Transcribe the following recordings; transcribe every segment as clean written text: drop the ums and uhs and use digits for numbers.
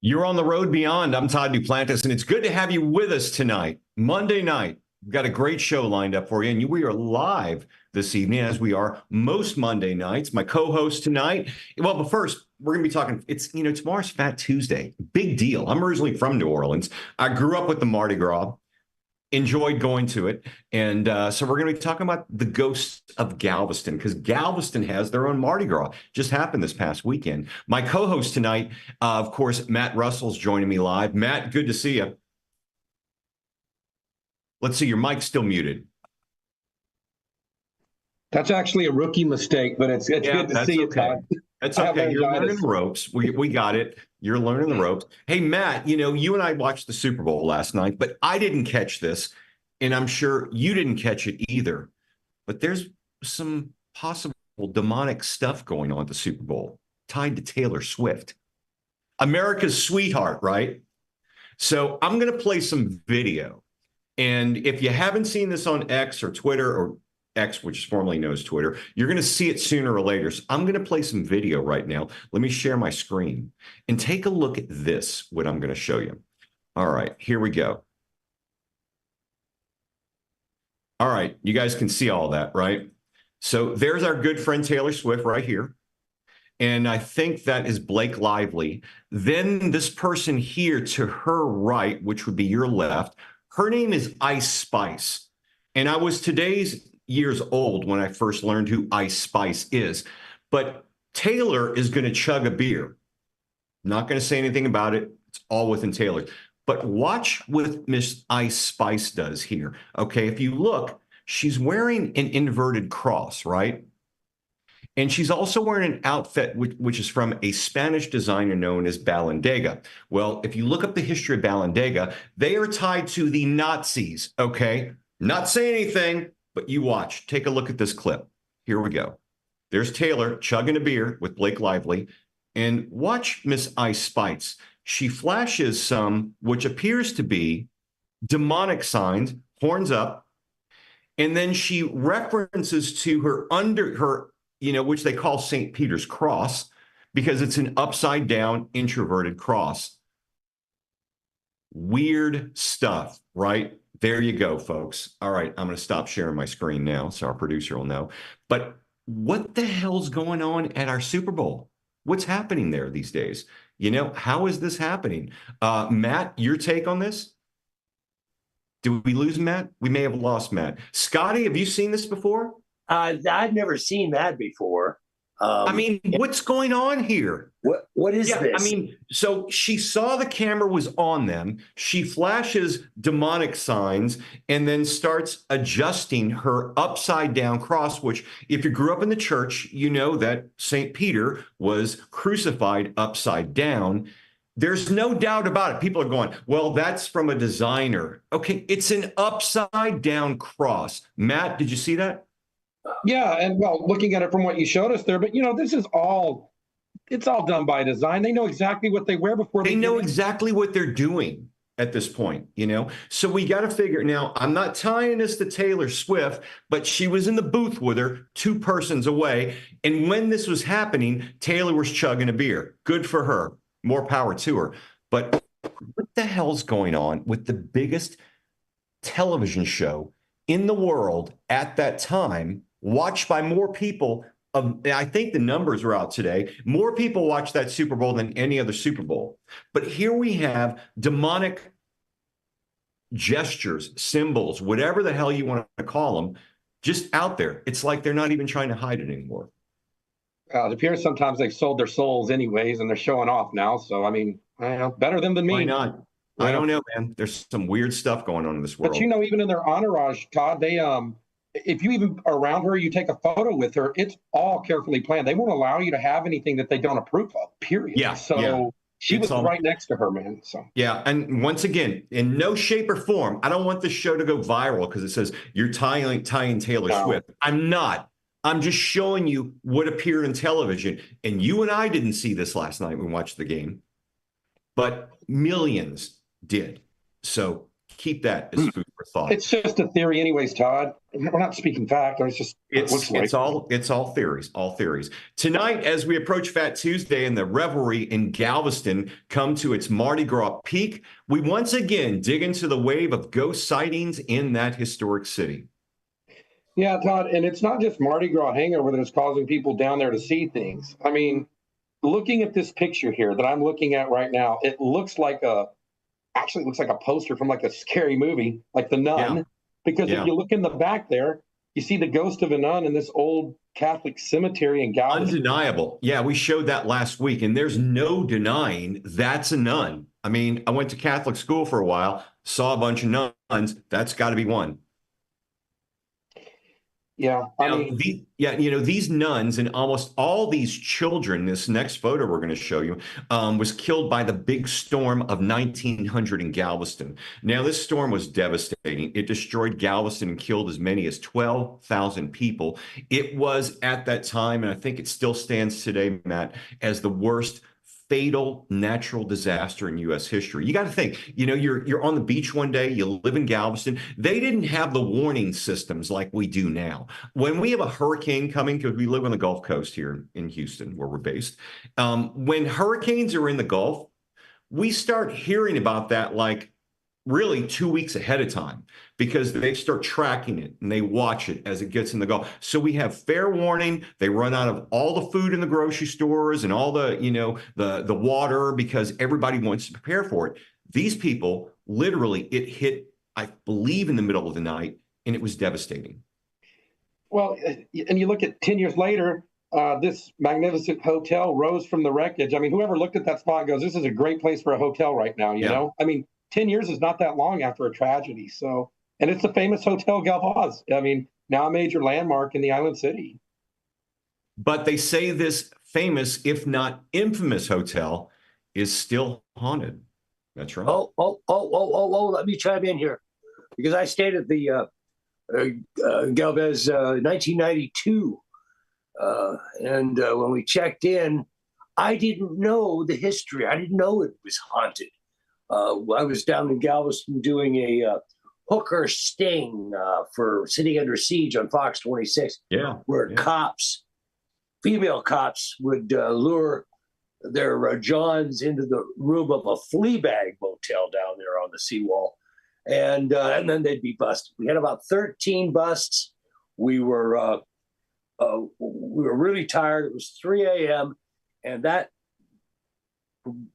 You're on the road beyond. I'm Todd Duplantis, and it's good to have you with us tonight, Monday night. We've got a great show lined up for you, and we are live this evening, as we are most Monday nights. My co-host tonight, well, but first, we're going to be talking, tomorrow's Fat Tuesday. Big deal. I'm originally from New Orleans. I grew up with the Mardi Gras. Enjoyed going to it. And so we're going to be talking about the ghosts of Galveston, because Galveston has their own Mardi Gras. Just happened this past weekend. My co-host tonight, of course, Matt Russell's joining me live. Matt, good to see you. Let's see, your mic's still muted. That's actually a rookie mistake, but it's good to see you, Todd. That's okay. You're learning the ropes. We got it. You're learning the ropes. Hey, Matt, you and I watched the Super Bowl last night, but I didn't catch this, and I'm sure you didn't catch it either. But there's some possible demonic stuff going on at the Super Bowl tied to Taylor Swift, America's sweetheart, right? So I'm going to play some video. And if you haven't seen this on X or Twitter or X, which is formerly known as Twitter, you're going to see it sooner or later. So I'm going to play some video right now. Let me share my screen and take a look at this, what I'm going to show you. All right, here we go. All right, you guys can see all that, right? So there's our good friend Taylor Swift right here. And I think that is Blake Lively. Then this person here to her right, which would be your left, her name is Ice Spice. And I was years old when I first learned who Ice Spice is. But Taylor is going to chug a beer. Not going to say anything about it. It's all within Taylor. But watch what Miss Ice Spice does here. Okay, if you look, she's wearing an inverted cross, right? And she's also wearing an outfit which is from a Spanish designer known as Ballendaga. Well, if you look up the history of Ballendaga, they are tied to the Nazis, okay? Not saying anything, but you watch. Take a look at this clip. Here we go. There's Taylor chugging a beer with Blake Lively. And watch Miss Ice Spice. She flashes some, which appears to be demonic signs, horns up. And then she references to her which they call St. Peter's cross, because it's an upside down introverted cross. Weird stuff, right? There you go, folks. All right, I'm going to stop sharing my screen now so our producer will know. But what the hell's going on at our Super Bowl? What's happening there these days? How is this happening? Matt, your take on this? Did we lose Matt? We may have lost Matt. Scotty, have you seen this before? I've never seen that before. What's going on here? What is this? So she saw the camera was on them. She flashes demonic signs and then starts adjusting her upside down cross, which if you grew up in the church, you know that St. Peter was crucified upside down. There's no doubt about it. People are going, well, that's from a designer. Okay, it's an upside down cross. Matt, did you see that? Yeah, and well, looking at it from what you showed us there, but this is it's all done by design. They know exactly what they wear before they know exactly what they're doing at this point, So we got to figure now. I'm not tying this to Taylor Swift, but she was in the booth with her, two persons away. And when this was happening, Taylor was chugging a beer. Good for her. More power to her. But what the hell's going on with the biggest television show in the world at that time, watched by more people? I think the numbers are out today. More people watch that Super Bowl than any other Super Bowl. But here we have demonic gestures, symbols, whatever the hell you want to call them, just out there. It's like they're not even trying to hide it anymore. It appears sometimes they've sold their souls anyways, and they're showing off now. So, better them than me. Why not? Yeah. I don't know, man. There's some weird stuff going on in this world. But even in their entourage, Todd, they if you even around her, you take a photo with her, it's all carefully planned. They won't allow you to have anything that they don't approve of, period. Yeah. So yeah. She was right next to her, man. So yeah, and once again, in no shape or form, I don't want this show to go viral because it says you're tying Taylor Swift. I'm not. I'm just showing you what appeared in television. And you and I didn't see this last night when we watched the game, but millions did. So keep that as food for thought. It's just a theory anyways, Todd. We're not speaking fact. It's just It's all theories. Tonight, as we approach Fat Tuesday and the revelry in Galveston come to its Mardi Gras peak, we once again dig into the wave of ghost sightings in that historic city. Yeah, Todd, and it's not just Mardi Gras hangover that is causing people down there to see things. I mean, looking at this picture here that I'm looking at right now, it looks like a poster from like a scary movie, like The Nun. Yeah. Because if you look in the back there, you see the ghost of a nun in this old Catholic cemetery in Galveston. Undeniable. Yeah, we showed that last week, and there's no denying that's a nun. I mean, I went to Catholic school for a while, saw a bunch of nuns. That's got to be one. Yeah, these nuns and almost all these children, this next photo we're going to show you, was killed by the big storm of 1900 in Galveston. Now, this storm was devastating. It destroyed Galveston and killed as many as 12,000 people. It was at that time, and I think it still stands today, Matt, as the worst fatal natural disaster in U.S. history. You got to think, you're on the beach one day, you live in Galveston. They didn't have the warning systems like we do now. When we have a hurricane coming, because we live on the Gulf Coast here in Houston, where we're based, when hurricanes are in the Gulf, we start hearing about that like really 2 weeks ahead of time, because they start tracking it and they watch it as it gets in the Gulf. So we have fair warning. They run out of all the food in the grocery stores and all the, the water, because everybody wants to prepare for it. These people, literally, it hit, I believe, in the middle of the night, and it was devastating. Well, and you look at 10 years later, this magnificent hotel rose from the wreckage. I mean, whoever looked at that spot goes, this is a great place for a hotel right now, you know? I mean, 10 years is not that long after a tragedy. So, and it's the famous Hotel Galvez. I mean, now a major landmark in the island city. But they say this famous, if not infamous hotel is still haunted. That's right. Let me chime in here, because I stayed at the Galvez 1992. And when we checked in, I didn't know the history. I didn't know it was haunted. I was down in Galveston doing a hooker sting for City Under Siege on Fox 26, where cops, female cops, would lure their Johns into the room of a Fleabag motel down there on the seawall, and then they'd be busted. We had about 13 busts. We were really tired. It was 3 a.m. and that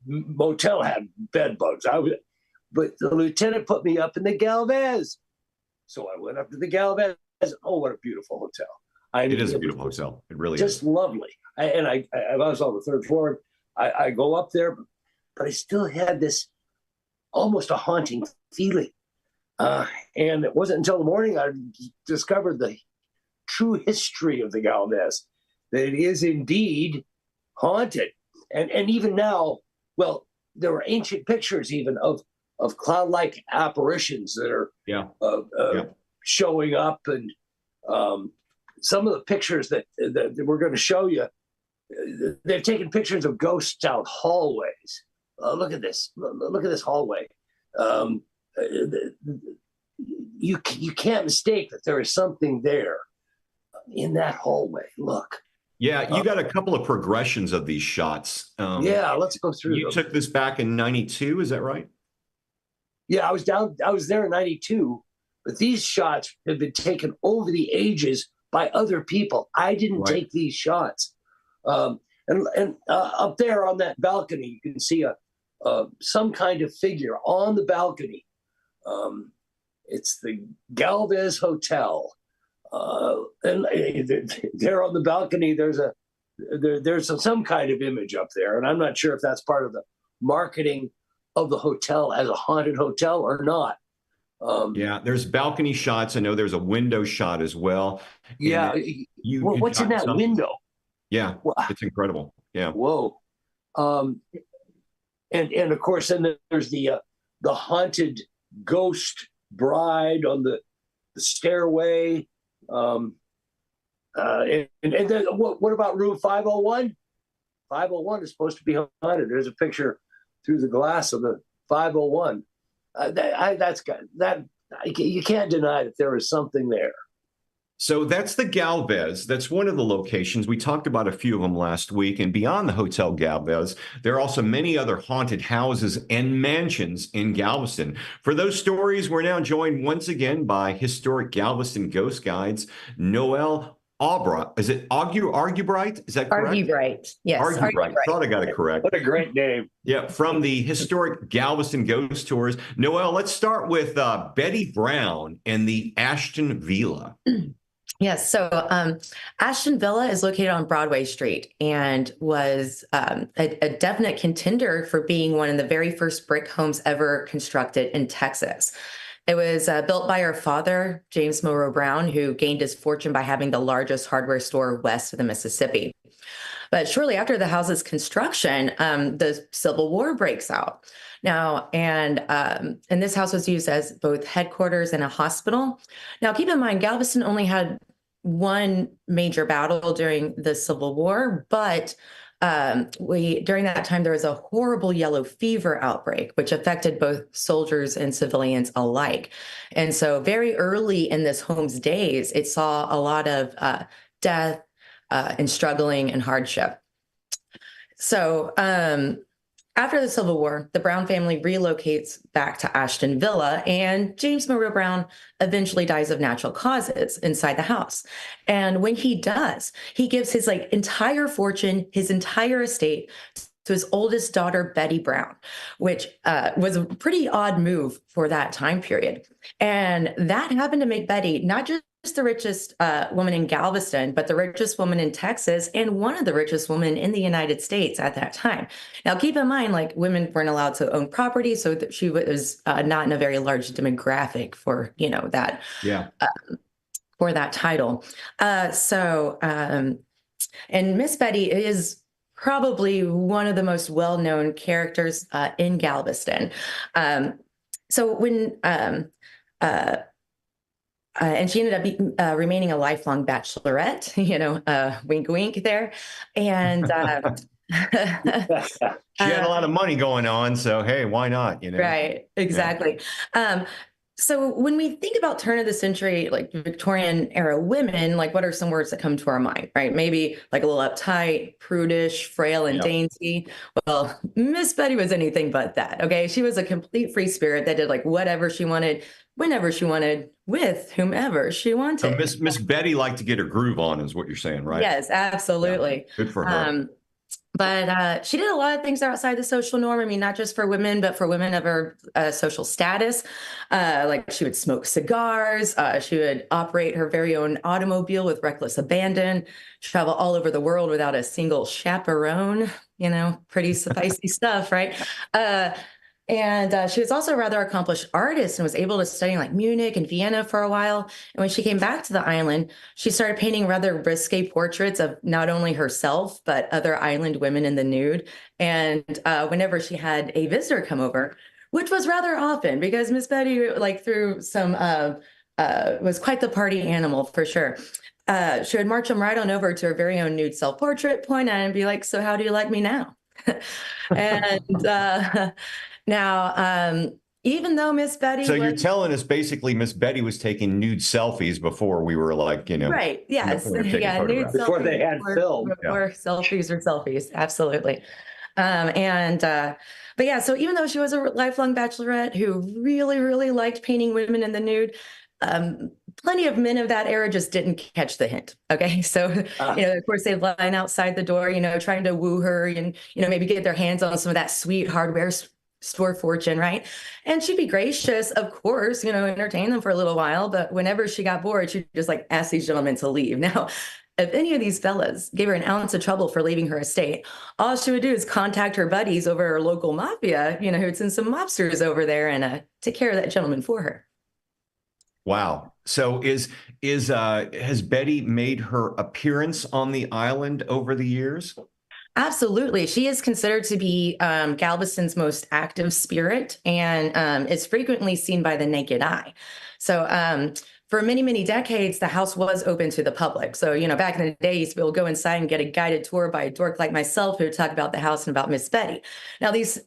motel had bed bugs. But the lieutenant put me up in the Galvez. So I went up to the Galvez. Oh, what a beautiful hotel. It is a beautiful hotel. It really just is. Lovely. I was on the third floor. I go up there, but I still had this almost a haunting feeling. And it wasn't until the morning I discovered the true history of the Galvez, that it is indeed haunted. And even now, well, there were ancient pictures even of cloud-like apparitions that are showing up, and some of the pictures that we're going to show you, they've taken pictures of ghosts out hallways. Look at this! Look at this hallway. You can't mistake that there is something there in that hallway. Look. Yeah, you got a couple of progressions of these shots. Let's go through. You took this back in '92, is that right? Yeah, I was there in '92, but these shots have been taken over the ages by other people. I didn't take these shots. And up there on that balcony, you can see some kind of figure on the balcony. It's the Galvez Hotel. And there on the balcony, there's some kind of image up there, and I'm not sure if that's part of the marketing of the hotel as a haunted hotel or not. There's balcony shots. I know there's a window shot as well. Yeah, what's in that window? Yeah, it's incredible. Yeah. Whoa. And of course, then there's the haunted ghost bride on the stairway. And then what about room 501? 501 is supposed to be haunted. There's a picture through the glass of the 501. That's good. You can't deny that there was something there. So that's the Galvez. That's one of the locations. We talked about a few of them last week. And beyond the Hotel Galvez, there are also many other haunted houses and mansions in Galveston. For those stories, we're now joined once again by historic Galveston ghost guides, Noelle Albright. Is it Argubright? Is that correct? Argubright. Yes. Argubright. Thought I got it correct. What a great name. Yeah, from the historic Galveston Ghost Tours. Noelle, let's start with Betty Brown and the Ashton Villa. Yes. So Ashton Villa is located on Broadway Street and was a definite contender for being one of the very first brick homes ever constructed in Texas. It was built by her father, James Monroe Brown, who gained his fortune by having the largest hardware store west of the Mississippi. But shortly after the house's construction, the Civil War breaks out. Now, and this house was used as both headquarters and a hospital. Now, keep in mind, Galveston only had one major battle during the Civil War, but during that time, there was a horrible yellow fever outbreak, which affected both soldiers and civilians alike. And so very early in this home's days, it saw a lot of death and struggling and hardship. So after the Civil War, the Brown family relocates back to Ashton Villa, and James Monroe Brown eventually dies of natural causes inside the house. And when he does, he gives his entire fortune, his entire estate, to his oldest daughter, Betty Brown, which was a pretty odd move for that time period. And that happened to make Betty not just the richest woman in Galveston, but the richest woman in Texas and one of the richest women in the United States at that time. Now, keep in mind, women weren't allowed to own property, so that she was not in a very large demographic for, that. Yeah. For that title. And Miss Betty is probably one of the most well-known characters in Galveston. So when and she ended up remaining a lifelong bachelorette, wink, wink there. And she had a lot of money going on, so hey, why not? Right, exactly. Yeah. So when we think about turn of the century, Victorian era women, what are some words that come to our mind, right? Maybe a little uptight, prudish, frail, and dainty. Well, Miss Betty was anything but that. Okay, she was a complete free spirit that did whatever she wanted, whenever she wanted, with whomever she wanted. So Miss Betty liked to get her groove on, is what you're saying, right? Yes, absolutely. Yeah, good for her. But she did a lot of things outside the social norm. I mean, not just for women, but for women of her social status. She would smoke cigars. She would operate her very own automobile with reckless abandon, travel all over the world without a single chaperone, pretty spicy stuff, right? And she was also a rather accomplished artist and was able to study in Munich and Vienna for a while. And when she came back to the island, she started painting rather risque portraits of not only herself, but other island women in the nude. And whenever she had a visitor come over, which was rather often because Miss Betty, through some, was quite the party animal for sure. She would march them right on over to her very own nude self-portrait, point at it and be like, "So how do you like me now?" And now, even though Miss Betty, so you're telling us basically Miss Betty was taking nude selfies before we were right? Yes, yeah, nude before they had film, before selfies were selfies, absolutely. But yeah, so even though she was a lifelong bachelorette who really, really liked painting women in the nude, plenty of men of that era just didn't catch the hint. Okay. So, of course they'd line outside the door, trying to woo her and, maybe get their hands on some of that sweet hardware store fortune. Right. And she'd be gracious, of course, entertain them for a little while. But whenever she got bored, she'd just ask these gentlemen to leave. Now, if any of these fellas gave her an ounce of trouble for leaving her estate, all she would do is contact her buddies over her local mafia, who'd send some mobsters over there and take care of that gentleman for her. Wow. So has Betty made her appearance on the island over the years? Absolutely. She is considered to be Galveston's most active spirit and is frequently seen by the naked eye. So for many, many decades, the house was open to the public. So, back in the day, you used to be able to go inside and get a guided tour by a dork like myself who would talk about the house and about Miss Betty. Now, these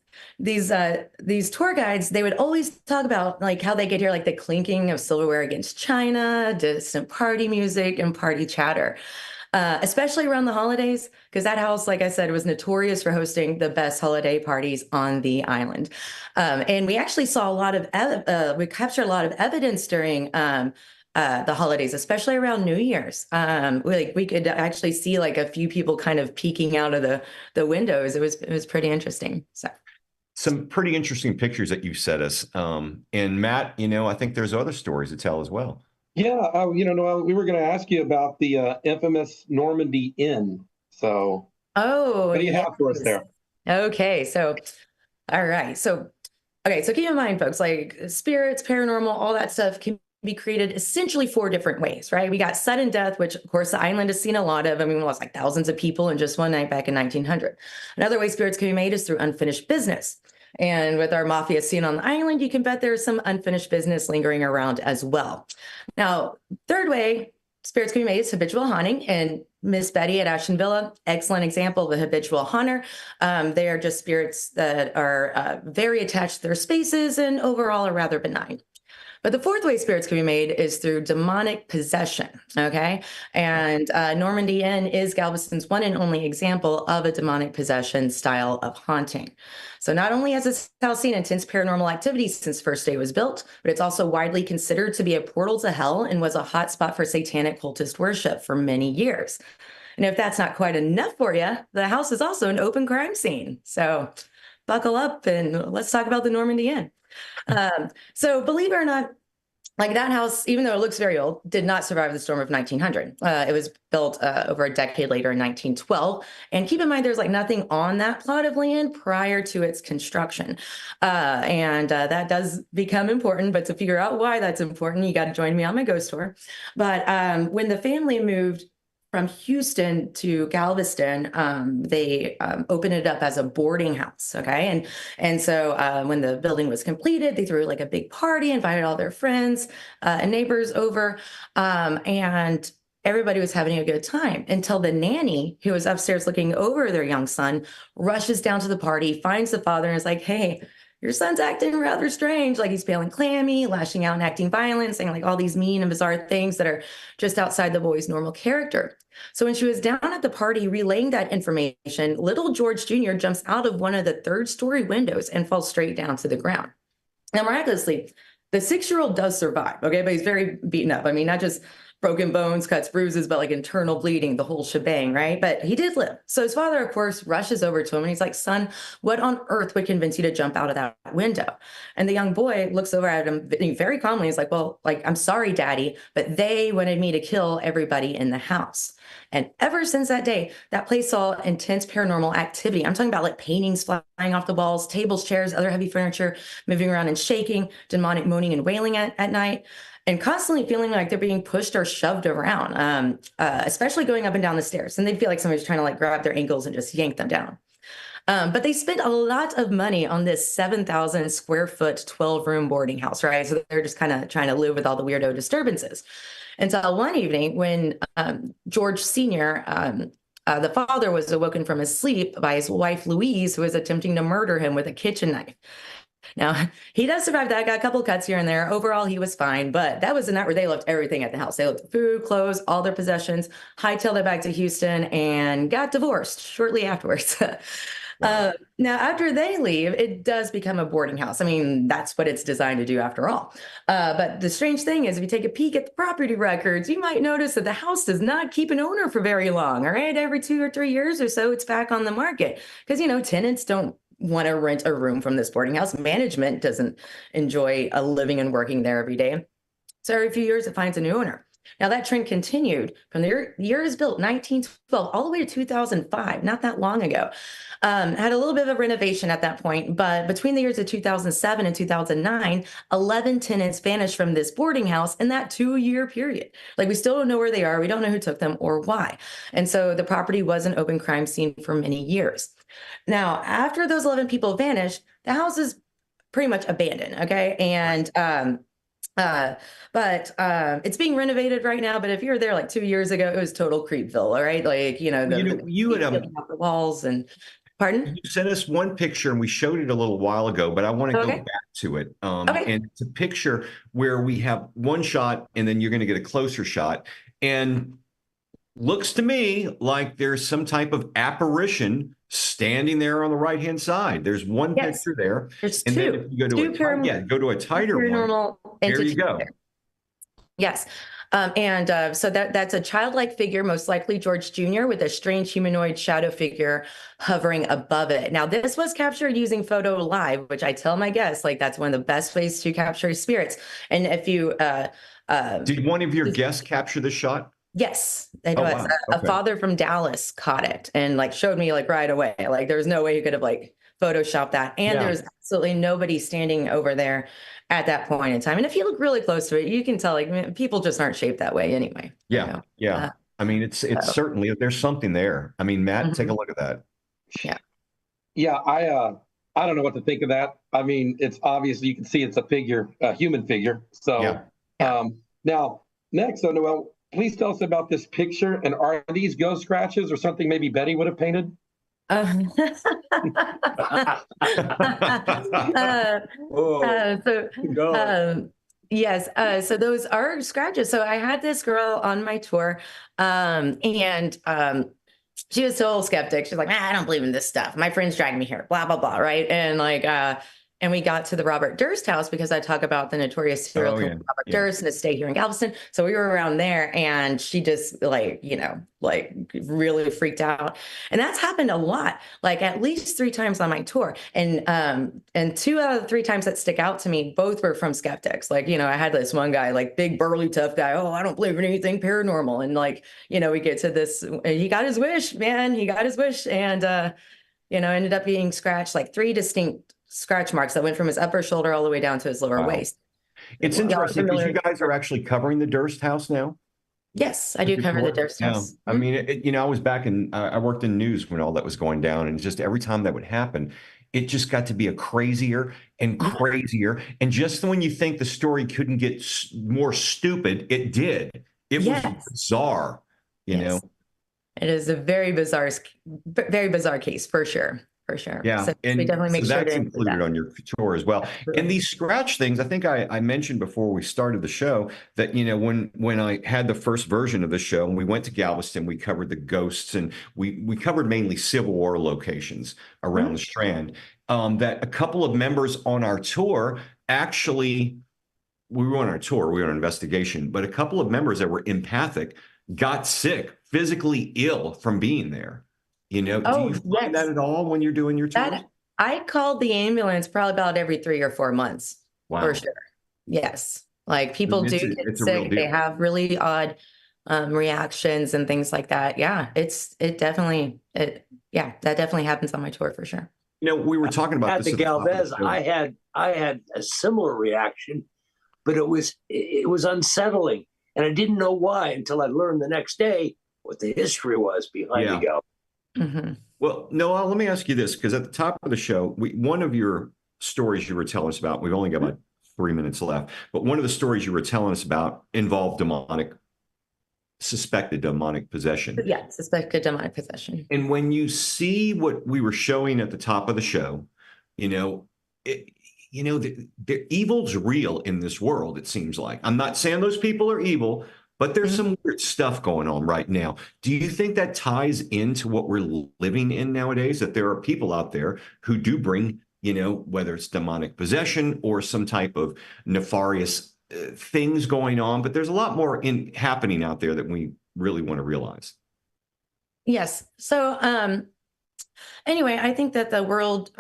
tour guides, they would always talk about like how they could hear like the clinking of silverware against china, distant party music, and party chatter. Especially around the holidays, because that house, like I said, was notorious for hosting the best holiday parties on the island. And we actually saw we captured a lot of evidence during the holidays, especially around New Year's. We could actually see like a few people kind of peeking out of the windows. It was pretty interesting. So. Some pretty interesting pictures that you sent us. And Matt, I think there's other stories to tell as well. Yeah, Noelle, we were going to ask you about the infamous Normandy Inn. So, what do you have for us there? Okay, so, all right. So keep in mind, folks, like spirits, paranormal, all that stuff can be created essentially 4 different ways, right? We got sudden death, which of course the island has seen a lot of. I mean, we lost like thousands of people in just one night back in 1900. Another way spirits can be made is through unfinished business. And with our mafia scene on the island, you can bet there's some unfinished business lingering around as well. Now, third way spirits can be made is habitual haunting. And Miss Betty at Ashton Villa, excellent example of a habitual haunter. They are just spirits that are very attached to their spaces and overall are rather benign. But the fourth way spirits can be made is through demonic possession, okay? And Normandy Inn is Galveston's one and only example of a demonic possession style of haunting. So not only has this house seen intense paranormal activity since first day was built, but it's also widely considered to be a portal to hell and was a hot spot for satanic cultist worship for many years. And if that's not quite enough for you, the house is also an open crime scene. So buckle up and let's talk about the Normandy Inn. So believe it or not, like that house, even though it looks very old, did not survive the storm of 1900. It was built over a decade later in 1912. And keep in mind, there's like nothing on that plot of land prior to its construction. And that does become important, but to figure out why that's important, you got to join me on my ghost tour. But when the family moved from Houston to Galveston, they opened it up as a boarding house, okay? And so when the building was completed, they threw like a big party, invited all their friends and neighbors over, and everybody was having a good time until the nanny, who was upstairs looking over their young son, rushes down to the party, finds the father, and is like, hey, your son's acting rather strange. Like he's pale and clammy, lashing out and acting violent, saying like all these mean and bizarre things that are just outside the boy's normal character. So when she was down at the party relaying that information, little George Jr. jumps out of one of the 3rd-story windows and falls straight down to the ground. Now, miraculously, the 6-year-old does survive, okay? But he's very beaten up. I mean, not just broken bones, cuts, bruises, but like internal bleeding, the whole shebang, right? But he did live. So his father, of course, rushes over to him and he's like, son, what on earth would convince you to jump out of that window? And the young boy looks over at him very calmly. He's like, well, like, I'm sorry, daddy, but they wanted me to kill everybody in the house. And ever since that day, that place saw intense paranormal activity. I'm talking about like paintings flying off the walls, tables, chairs, other heavy furniture moving around and shaking, demonic moaning and wailing at night, and constantly feeling like they're being pushed or shoved around, especially going up and down the stairs. And they feel like somebody's trying to like grab their ankles and just yank them down. But they spent a lot of money on this 7,000 square foot, 12-room boarding house, right? So they're just kind of trying to live with all the weirdo disturbances. Until one evening when George Sr., the father, was awoken from his sleep by his wife, Louise, who was attempting to murder him with a kitchen knife. Now, he does survive that, got a couple cuts here and there. Overall, he was fine, but that was the night where they left everything at the house. They left food, clothes, all their possessions, hightailed it back to Houston, and got divorced shortly afterwards. Wow. Now, after they leave, it does become a boarding house. I mean, that's what it's designed to do after all. But the strange thing is, if you take a peek at the property records, you might notice that the house does not keep an owner for very long, all right? Every 2 or 3 years or so, it's back on the market because, tenants don't want to rent a room from this boarding house. Management doesn't enjoy living and working there every day. So every few years, it finds a new owner. Now, that trend continued from the year it was built, 1912, all the way to 2005, not that long ago. Had a little bit of a renovation at that point, but between the years of 2007 and 2009, 11 tenants vanished from this boarding house in that 2-year period. Like, we still don't know where they are. We don't know who took them or why. And so the property was an open crime scene for many years. Now, after those 11 people vanished, the house is pretty much abandoned, okay? And But it's being renovated right now. But if you were there like 2 years ago, it was total Creepville, all right? Like, you know, You had peeling off the walls and pardon? you sent us one picture and we showed it a little while ago, but I want to go Okay. back to it. Okay. And it's a picture where we have one shot and then you're going to get a closer shot. And looks to me like there's some type of apparition standing there on the right-hand side. There's one Yes. picture there. There's And then two. if you go to Two go to a tighter one, paranormal there you entities go. there. Yes. So that's a childlike figure, most likely George Jr., with a strange humanoid shadow figure hovering above it. Now, this was captured using Photo Live, which I tell my guests, like, that's one of the best ways to capture spirits. And if you Did one of your guests capture the shot? yes, it Oh, was. wow. A Okay. father from Dallas caught it and like showed me like right away. Like there was no way you could have like photoshopped that. And Yeah. there's absolutely nobody standing over there at that point in time. And if you look really close to it, you can tell like people just aren't shaped that way anyway. Yeah. You know? Yeah. I mean, it's so- certainly, there's something there. I mean, Matt, take a look at that. Yeah, I don't know what to think of that. I mean, it's obvious you can see it's a figure, a human figure. So Yeah. now next, so Noel, please tell us about this picture. And are these ghost scratches or something maybe Betty would have painted? Uh, Oh, so go. yes, so those are scratches. So I had this girl on my tour, and she was so skeptic. She's like, I don't believe in this stuff. My friends dragged me here, blah, blah, blah, right? And like, and we got to the Robert Durst house because I talk about the notorious serial killer Robert Durst and his stay here in Galveston. So we were around there and she just like, you know, like really freaked out. And that's happened a lot, like at least 3 times on my tour. And 2 out of the 3 times that stick out to me, both were from skeptics. Like, you know, I had this one guy, like big, burly, tough guy. Oh, I don't believe in anything paranormal. And like, you know, we get to this, he got his wish, man. He got his wish. And, you know, ended up being scratched like 3 distinct scratch marks that went from his upper shoulder all the way down to his lower waist. It's interesting because you guys are actually covering the Durst house now. Yes, I do cover the Durst house. I mean, you know, I was back in, I worked in news when all that was going down, and just every time that would happen, it just got to be a crazier and crazier. And just when you think the story couldn't get more stupid, it did. It was bizarre, you know. It is a very bizarre case for sure. For sure. Yeah. So and we definitely make so sure that's to included that on your tour as well. And these scratch things, I think I mentioned before we started the show that, you know, when I had the first version of the show and we went to Galveston, we covered the ghosts and we covered mainly Civil War locations around the Strand. That a couple of members on our tour actually, we were on our tour, we were on investigation, but a couple of members that were empathic got sick, physically ill from being there. You know, do you find that at all when you're doing your tours? I called the ambulance probably about every 3 or 4 months. Wow. For sure. Yes. Like people do get sick. They have really odd reactions and things like that. Yeah, that definitely happens on my tour for sure. You know, we were talking about at this the Galvez. I had a similar reaction, but it was unsettling, and I didn't know why until I learned the next day what the history was behind the Galvez. Mm-hmm. Well, Noel, let me ask you this, because at the top of the show, one of your stories you were telling us about, we've only got about 3 minutes left, but one of the stories you were telling us about involved suspected demonic possession. Yeah, suspected demonic possession. And when you see what we were showing at the top of the show, you know, the evil's real in this world, it seems like. I'm not saying those people are evil, but there's some weird stuff going on right now. Do you think that ties into what we're living in nowadays? That there are people out there who do bring, you know, whether it's demonic possession or some type of nefarious things going on, but there's a lot more happening out there that we really want to realize. Yes. So anyway, I think that the world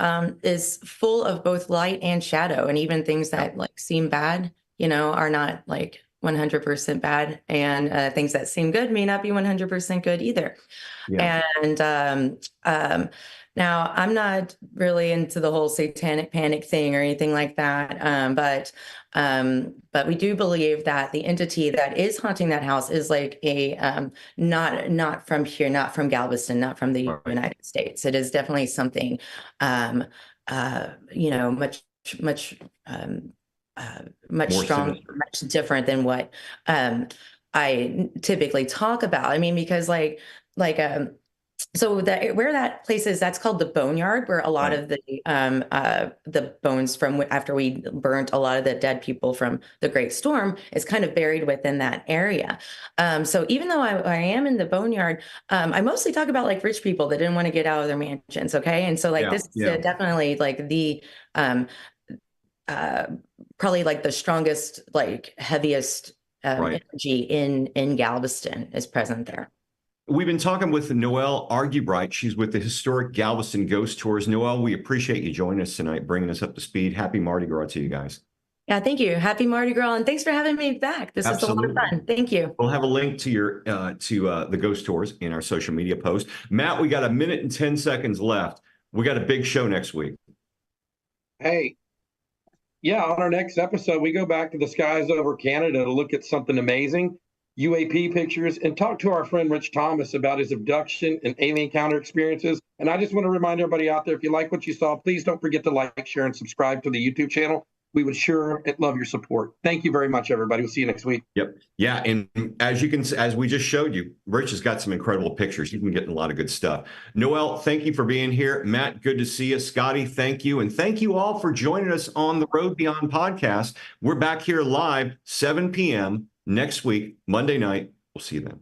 is full of both light and shadow, and even things that like seem bad, you know, are not like 100% bad, and things that seem good may not be 100% good either. Yeah. And now I'm not really into the whole satanic panic thing or anything like that. But we do believe that the entity that is haunting that house is like a not from here, not from Galveston, not from the United States. It is definitely something you know, much much More stronger, sinister. much different than what I typically talk about. I mean, because so that where that place is, that's called the Boneyard, where a lot Right. of the bones from after we burnt a lot of the dead people from the Great Storm is kind of buried within that area. So even though I am in the Boneyard, I mostly talk about like rich people that didn't want to get out of their mansions. Okay, and so like Yeah, this is yeah. definitely like the probably like the strongest, like heaviest Right. energy in Galveston is present there. We've been talking with Noelle Argubright. She's with the Historic Galveston Ghost Tours. Noelle, we appreciate you joining us tonight, bringing us up to speed. Happy Mardi Gras to you guys. Yeah, thank you. Happy Mardi Gras, and thanks for having me back. This was a lot of fun. Thank you. We'll have a link to your the Ghost Tours in our social media post. Matt, we got 1 minute and 10 seconds left. We got a big show next week. Hey, yeah, on our next episode, we go back to the skies over Canada to look at something amazing, UAP pictures, and talk to our friend Rich Thomas about his abduction and alien encounter experiences. And I just want to remind everybody out there, if you like what you saw, please don't forget to like, share, and subscribe to the YouTube channel. We would sure love your support. Thank you very much, everybody. We'll see you next week. Yep. Yeah. And as we just showed you, Rich has got some incredible pictures. You've been getting a lot of good stuff. Noelle, thank you for being here. Matt, good to see you. Scotty, thank you. And thank you all for joining us on the Road Beyond podcast. We're back here live, 7 p.m. next week, Monday night. We'll see you then.